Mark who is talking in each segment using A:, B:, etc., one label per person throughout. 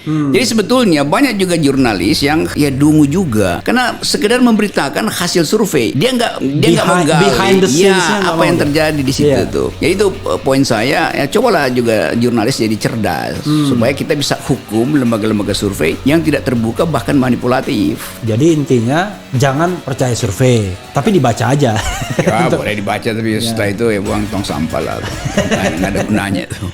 A: Jadi sebetulnya banyak juga jurnalis yang ya dungu juga karena sekedar memberitakan hasil survei. Dia nggak
B: behind the
A: menggali
B: scenes-nya
A: apa yang terjadi di situ tuh. Jadi itu poin saya, ya cobalah juga jurnalis jadi cerdas supaya kita bisa hukum lembaga-lembaga survei yang tidak terbuka bahkan manipulatif.
B: Jadi intinya jangan percaya survei, tapi dibaca aja.
A: Ya boleh dibaca tapi setelah itu ya buang tong sampah lah. Nggak ada gunanya tuh.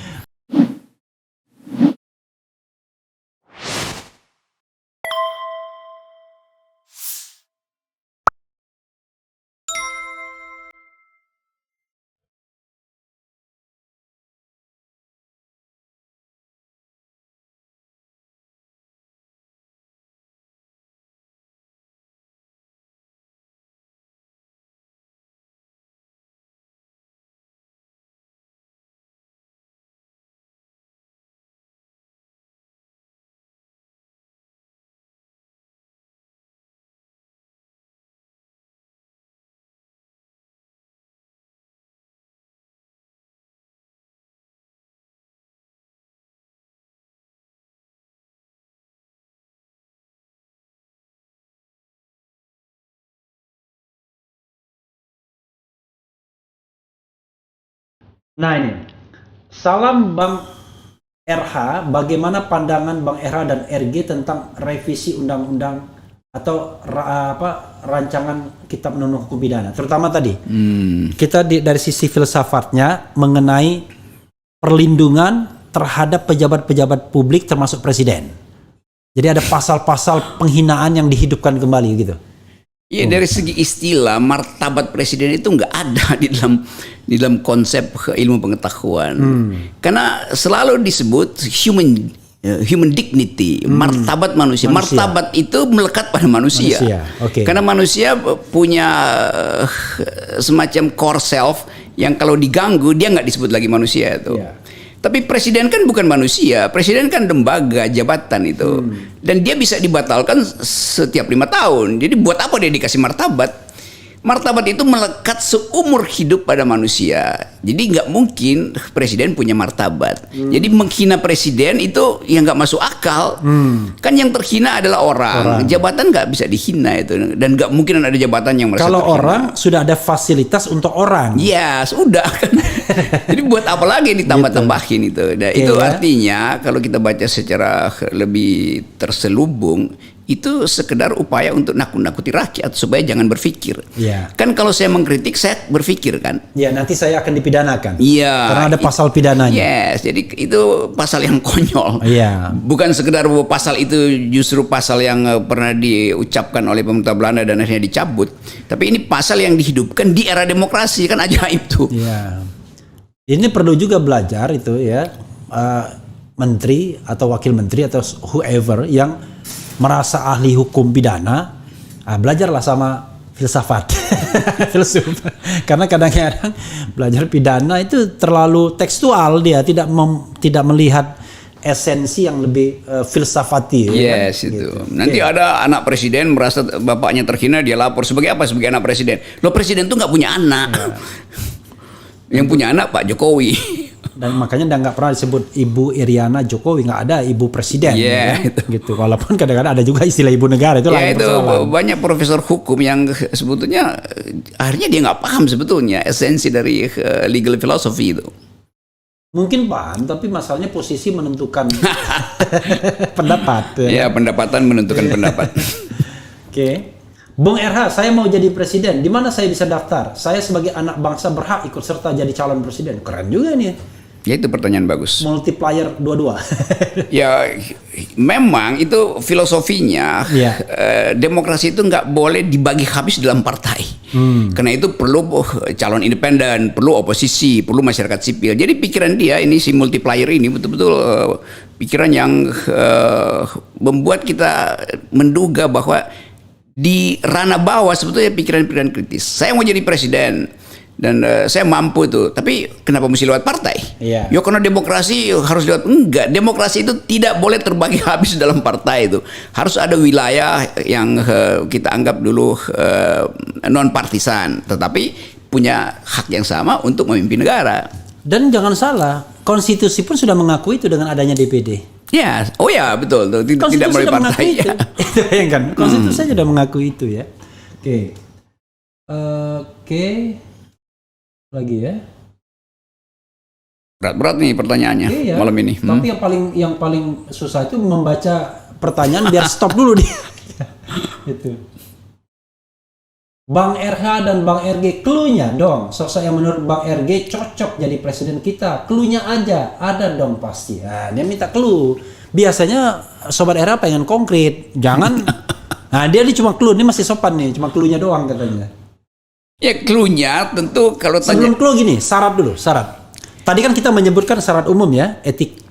B: Nah ini, salam Bang RH, bagaimana pandangan Bang RH dan RG tentang revisi undang-undang atau rancangan Kitab Undang-Undang Hukum Pidana, terutama tadi kita dari sisi filsafatnya mengenai perlindungan terhadap pejabat-pejabat publik termasuk presiden. Jadi ada pasal-pasal penghinaan yang dihidupkan kembali gitu.
A: Iya, dari segi istilah martabat presiden itu nggak ada di dalam konsep ilmu pengetahuan. Karena selalu disebut human dignity, martabat manusia. Martabat itu melekat pada manusia.
B: Okay.
A: Karena manusia punya semacam core self yang kalau diganggu dia nggak disebut lagi manusia itu. Tapi presiden kan bukan manusia, presiden kan lembaga, jabatan itu. Dan dia bisa dibatalkan setiap 5 tahun. Jadi buat apa dia dikasih martabat? Martabat itu melekat seumur hidup pada manusia. Jadi nggak mungkin presiden punya martabat. Jadi menghina presiden itu yang nggak masuk akal. Kan yang terhina adalah orang. Jabatan nggak bisa dihina itu. Dan nggak mungkin ada jabatan yang merasa
B: kalau
A: terhina.
B: orang sudah ada fasilitas untuk orang.
A: Ya sudah kan. Jadi buat apa lagi ditambah-tambahin itu. Nah, itu artinya kalau kita baca secara lebih terselubung, itu sekedar upaya untuk nakut-nakuti rakyat supaya jangan berpikir. Kan kalau saya mengkritik, saya berpikir kan.
B: Ya, nanti saya akan dipidanakan.
A: Karena
B: ada pasal pidananya.
A: Jadi itu pasal yang konyol. Bukan sekedar bahwa pasal itu justru pasal yang pernah diucapkan oleh pemerintah Belanda dan akhirnya dicabut. Tapi ini pasal yang dihidupkan di era demokrasi, kan ajaib tuh.
B: Ini perlu juga belajar itu ya, menteri atau wakil menteri atau whoever yang merasa ahli hukum pidana, belajarlah sama filsafat. Filsuf. Karena kadang-kadang belajar pidana itu terlalu tekstual, dia tidak melihat esensi yang lebih filsafati.
A: Itu. Gitu. Nanti ada anak presiden merasa bapaknya terhina, dia lapor sebagai apa? Sebagai anak presiden. Loh, presiden tuh nggak punya anak. Yang punya anak Pak Jokowi.
B: Dan makanya nggak pernah disebut Ibu Iriana Jokowi, nggak ada Ibu Presiden. Gitu. Walaupun kadang-kadang ada juga istilah Ibu Negara, itu lain persoalan.
A: Banyak profesor hukum yang sebetulnya akhirnya dia nggak paham sebetulnya esensi dari legal philosophy itu.
B: Mungkin paham, tapi masalahnya posisi menentukan pendapat.
A: Pendapatan menentukan pendapat.
B: Bung RH, saya mau jadi presiden. Di mana saya bisa daftar? Saya sebagai anak bangsa berhak ikut serta jadi calon presiden. Keren juga nih.
A: Ya, itu pertanyaan bagus.
B: Multiplier 22.
A: Ya, memang itu filosofinya. Demokrasi itu nggak boleh dibagi habis dalam partai. Karena itu perlu calon independen, perlu oposisi, perlu masyarakat sipil. Jadi pikiran dia ini, si multiplier ini betul-betul pikiran yang membuat kita menduga bahwa di ranah bawah sebetulnya pikiran-pikiran kritis. Saya mau jadi presiden dan saya mampu tuh, tapi kenapa mesti lewat partai? Ya karena demokrasi harus lewat. Enggak, demokrasi itu tidak boleh terbagi habis dalam partai itu. Harus ada wilayah yang kita anggap dulu non partisan, tetapi punya hak yang sama untuk memimpin negara.
B: Dan jangan salah, konstitusi pun sudah mengakui itu dengan adanya DPD.
A: Ya, oh ya betul tuh. Tidak melalui partai. Ya.
B: Itu bayangkan, konstitusi sudah mengakui itu ya. Oke. Oke. Lagi ya.
A: Berat-berat nih pertanyaannya malam ini.
B: Tapi yang paling susah itu membaca pertanyaan biar stop dulu dia. Itu. Bang RH dan Bang RG, cluenya dong. Sosok yang menurut Bang RG cocok jadi presiden kita. Cluenya aja, ada dong pasti. Nah, dia minta clue. Biasanya Sobat RH pengen konkret. Jangan. Nah, dia cuma clue. Ini masih sopan nih, cuma cluenya doang katanya.
A: Ya cluenya tentu kalau tanya.
B: Sebelum clue gini, syarat dulu, syarat. Tadi kan kita menyebutkan syarat umum ya,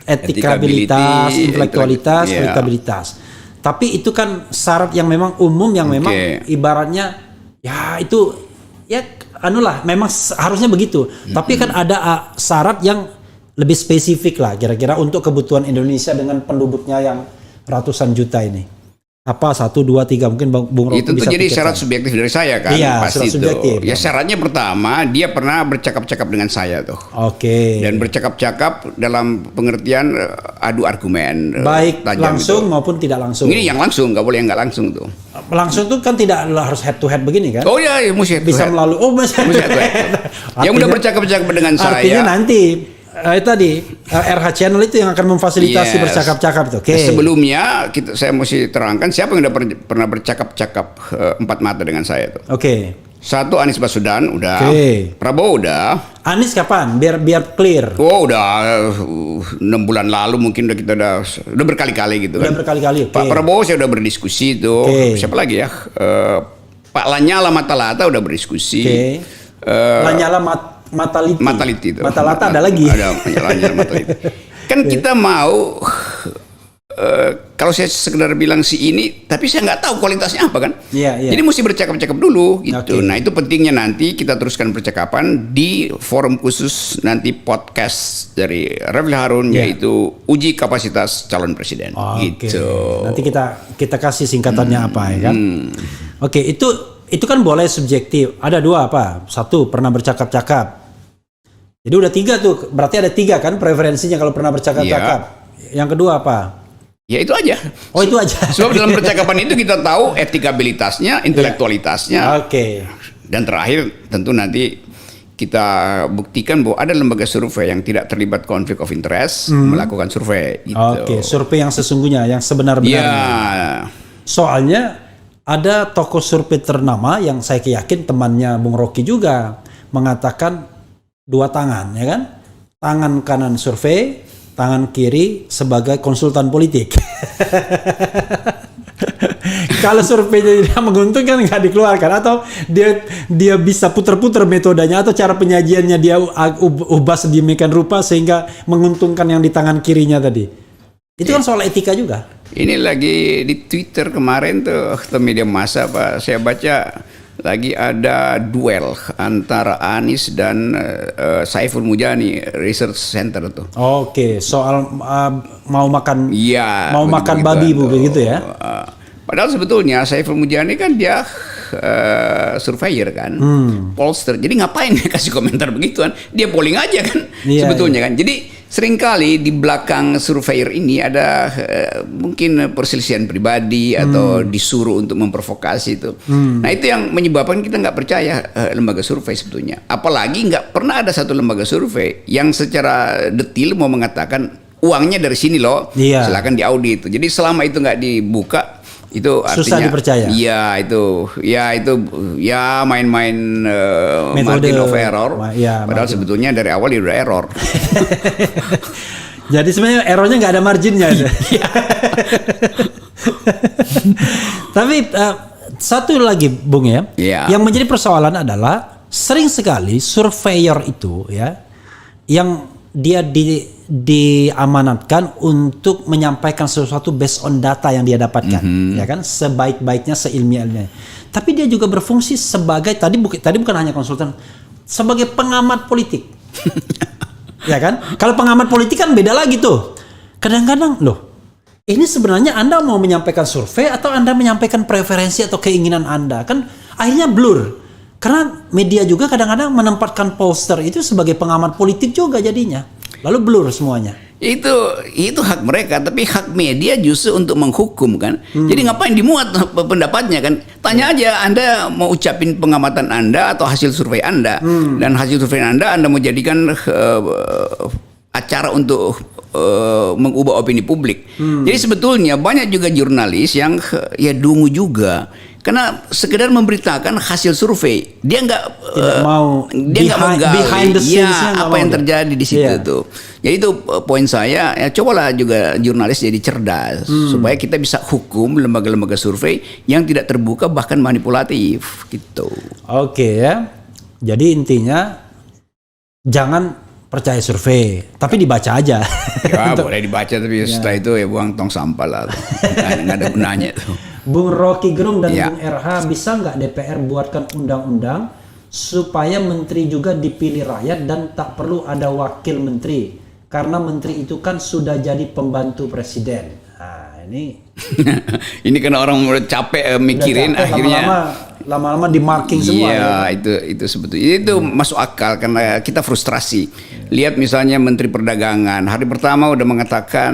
B: etikabilitas, intelektualitas, akuntabilitas. Tapi itu kan syarat yang memang umum, yang memang ibaratnya ya itu ya anulah, memang harusnya begitu. Tapi kan ada syarat yang lebih spesifik lah, kira-kira untuk kebutuhan Indonesia dengan penduduknya yang ratusan juta ini. Apa 1, 2, 3 mungkin Bung Rocky
A: itu
B: bisa
A: jadi
B: pikirkan.
A: Syarat subjektif dari saya kan,
B: iya,
A: pasti itu. Ya syaratnya pertama dia pernah bercakap-cakap dengan saya tuh.
B: Oke.
A: Dan bercakap-cakap dalam pengertian adu argumen.
B: Baik langsung itu maupun tidak langsung.
A: Ini yang langsung, nggak boleh yang nggak langsung tuh.
B: Langsung tuh kan tidak harus head to head begini kan?
A: Oh iya, mesti head to head.
B: Bisa melalui mesti head to head.
A: Yang udah bercakap-cakap dengan saya.
B: Artinya nanti tadi RH Channel itu yang akan memfasilitasi bercakap-cakap itu.
A: Okay. Sebelumnya saya mesti terangkan siapa yang udah pernah bercakap-cakap empat mata dengan saya tuh.
B: Oke.
A: Satu Anies Baswedan udah. Prabowo udah.
B: Anies kapan? Biar clear.
A: Oh udah 6 bulan lalu mungkin kita udah berkali-kali gitu kan.
B: Udah berkali-kali.
A: Pak Prabowo saya udah berdiskusi tuh. Siapa lagi ya? Pak Lanyala Matalata udah berdiskusi.
B: Lanyala Mataliti itu. Matalata ada lagi.
A: Ada Lanyala Mataliti. Kan kita mau kalau saya sekedar bilang si ini, tapi saya nggak tahu kualitasnya apa kan. Jadi mesti bercakap-cakap dulu gitu. Nah itu pentingnya nanti kita teruskan percakapan di forum khusus nanti podcast dari Refli Harun yaitu uji kapasitas calon presiden. Gitu.
B: Nanti kita kasih singkatannya apa ya kan. Oke, itu kan boleh subjektif. Ada 2 apa? 1 pernah bercakap-cakap. Jadi udah 3 tuh. Berarti ada 3 kan preferensinya kalau pernah bercakap-cakap. Yang kedua apa?
A: Ya itu aja.
B: Oh itu aja.
A: Sebab dalam percakapan itu kita tahu etikabilitasnya, intelektualitasnya. Dan terakhir tentu nanti kita buktikan bahwa ada lembaga survei yang tidak terlibat konflik of interest melakukan survei. Gitu.
B: Survei yang sesungguhnya, yang sebenar-benarnya. Soalnya ada tokoh survei ternama yang saya yakin temannya Bung Rocky juga mengatakan 2 tangan, ya kan? Tangan kanan survei, tangan kiri sebagai konsultan politik. Kalau surveinya tidak menguntungkan nggak dikeluarkan, atau dia bisa putar-putar metodenya atau cara penyajiannya dia ubah sedemikian rupa sehingga menguntungkan yang di tangan kirinya tadi. Itu kan soal etika juga. Ini
A: lagi di Twitter kemarin tuh atau media massa Pak, saya baca lagi ada duel antara Anies dan Saiful Mujani Research Center tuh.
B: Soal mau makan makan babi begitu ya.
A: Padahal sebetulnya Saiful Mujani kan dia surveyor kan, pollster. Jadi ngapain dia kasih komentar begituan? Dia polling aja kan, sebetulnya kan. Jadi seringkali di belakang surveyor ini ada mungkin perselisihan pribadi atau disuruh untuk memprovokasi itu. Nah itu yang menyebabkan kita nggak percaya lembaga survei sebetulnya. Apalagi nggak pernah ada satu lembaga survei yang secara detail mau mengatakan uangnya dari sini loh, silakan diaudit. Jadi selama itu nggak dibuka, itu artinya
B: susah dipercaya.
A: Itu main-main margin of error. Padahal sebetulnya dari awal udah error.
B: Jadi sebenarnya errornya nggak ada marginnya. Tapi satu lagi Bung yang menjadi persoalan adalah sering sekali surveyor itu yang dia diamanatkan untuk menyampaikan sesuatu based on data yang dia dapatkan, ya kan, sebaik-baiknya, seilmiahnya. Tapi dia juga berfungsi sebagai tadi bukan hanya konsultan, sebagai pengamat politik. Ya kan? Kalau pengamat politik kan beda lagi tuh. Kadang-kadang ini sebenarnya Anda mau menyampaikan survei atau Anda menyampaikan preferensi atau keinginan Anda, kan akhirnya blur. Karena media juga kadang-kadang menempatkan pollster itu sebagai pengamat politik juga jadinya. Lalu blur semuanya.
A: Itu hak mereka, tapi hak media justru untuk menghukum kan. Jadi ngapain dimuat pendapatnya kan? Tanya aja, Anda mau ucapin pengamatan Anda atau hasil survei Anda, dan hasil survei Anda mau jadikan acara untuk mengubah opini publik. Jadi sebetulnya banyak juga jurnalis yang ya dungu juga. Karena sekedar memberitakan hasil survei, dia nggak
B: mau
A: menggali
B: behind the scenes-nya
A: apa yang terjadi di situ tuh. Jadi itu poin saya. Ya cobalah juga jurnalis jadi cerdas supaya kita bisa hukum lembaga-lembaga survei yang tidak terbuka bahkan manipulatif gitu.
B: Oke ya. Jadi intinya jangan percaya survei, tapi dibaca aja.
A: Ya boleh dibaca, tapi setelah itu ya buang tong sampah lah. Nggak ada gunanya tuh.
B: Bung Rocky Gerung dan Bung RH, bisa nggak DPR buatkan undang-undang supaya menteri juga dipilih rakyat dan tak perlu ada wakil menteri, karena menteri itu kan sudah jadi pembantu presiden. Nah ini
A: ini kan orang udah capek mikirin,
B: capek,
A: akhirnya
B: lama-lama di marking semua.
A: Iya, itu sebetulnya itu masuk akal karena kita frustrasi. Lihat misalnya Menteri Perdagangan hari pertama udah mengatakan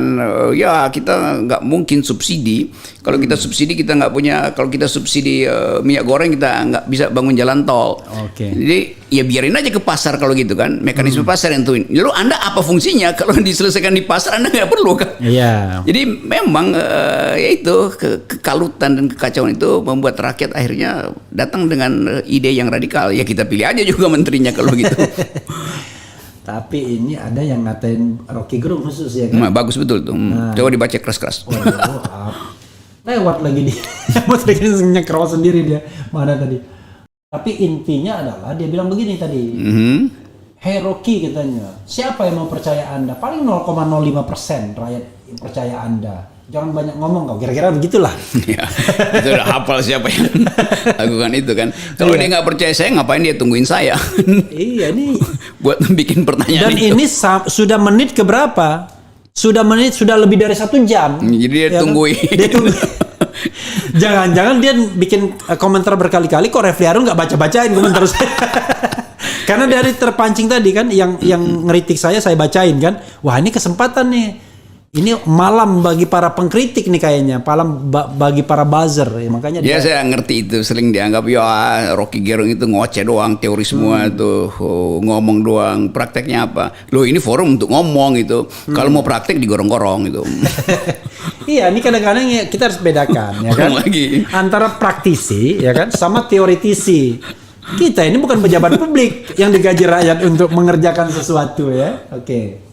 A: ya kita nggak mungkin subsidi. Kalau kita subsidi kita nggak punya. Kalau kita subsidi minyak goreng kita nggak bisa bangun jalan tol. Jadi ya biarin aja ke pasar kalau gitu kan. Mekanisme pasar yang tentuin. Lalu Anda apa fungsinya kalau diselesaikan di pasar? Anda nggak perlu kan.
B: Iya.
A: Jadi memang ya itu kekalutan dan kekacauan itu membuat rakyat akhirnya datang dengan ide yang radikal. Ya kita pilih aja juga menterinya kalau gitu.
B: Tapi ini ada yang ngatain Rocky Gerung khusus ya kan?
A: Nah, bagus betul tuh. Coba dibaca keras-keras.
B: Lewat lagi dia. Nyekrol sendiri dia. Mana tadi? Tapi intinya adalah dia bilang begini tadi. Hey Rocky katanya, siapa yang mau percaya Anda? Paling 0,05% rakyat yang percaya Anda. Jangan banyak ngomong kau, kira-kira begitulah. Ya,
A: itu udah hafal siapa yang lakukan itu kan. Kalau dia nggak percaya saya, ngapain dia tungguin saya?
B: Iya nih.
A: Buat bikin pertanyaan.
B: Dan itu. Ini sudah menit keberapa? Sudah lebih dari 1 jam.
A: Jadi dia tungguin. Kan? Dia tunggu.
B: Jangan-jangan dia bikin komentar berkali-kali, kok Refli Harun nggak baca-bacain komentar saya. Karena dari terpancing tadi kan, yang ngeritik saya bacain kan. Wah ini kesempatan nih. Ini malam bagi para pengkritik nih kayaknya, malam bagi para buzzer. Ya, makanya
A: dia saya ngerti itu sering dianggap ya Rocky Gerung itu ngoceh doang, teori semua tuh ngomong doang, prakteknya apa? Loh ini forum untuk ngomong itu. Kalau mau praktek digorong-gorong itu.
B: Iya, ini kadang-kadang ya, kita harus bedakan ya kan. Antara praktisi ya kan sama teoritisi. Kita ini bukan pejabat publik yang digaji rakyat untuk mengerjakan sesuatu ya. Oke.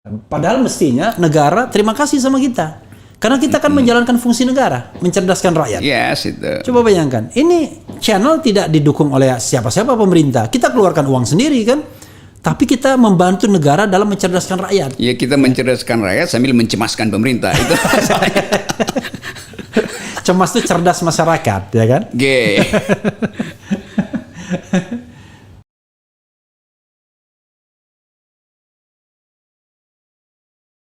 B: Padahal mestinya negara terima kasih sama kita. Karena kita kan menjalankan fungsi negara, mencerdaskan rakyat.
A: Yes, itu.
B: Coba bayangkan, ini channel tidak didukung oleh siapa-siapa pemerintah. Kita keluarkan uang sendiri kan. Tapi kita membantu negara dalam mencerdaskan rakyat.
A: Ya, kita mencerdaskan rakyat sambil mencemaskan pemerintah. Itu
B: cemas itu cerdas masyarakat, ya kan?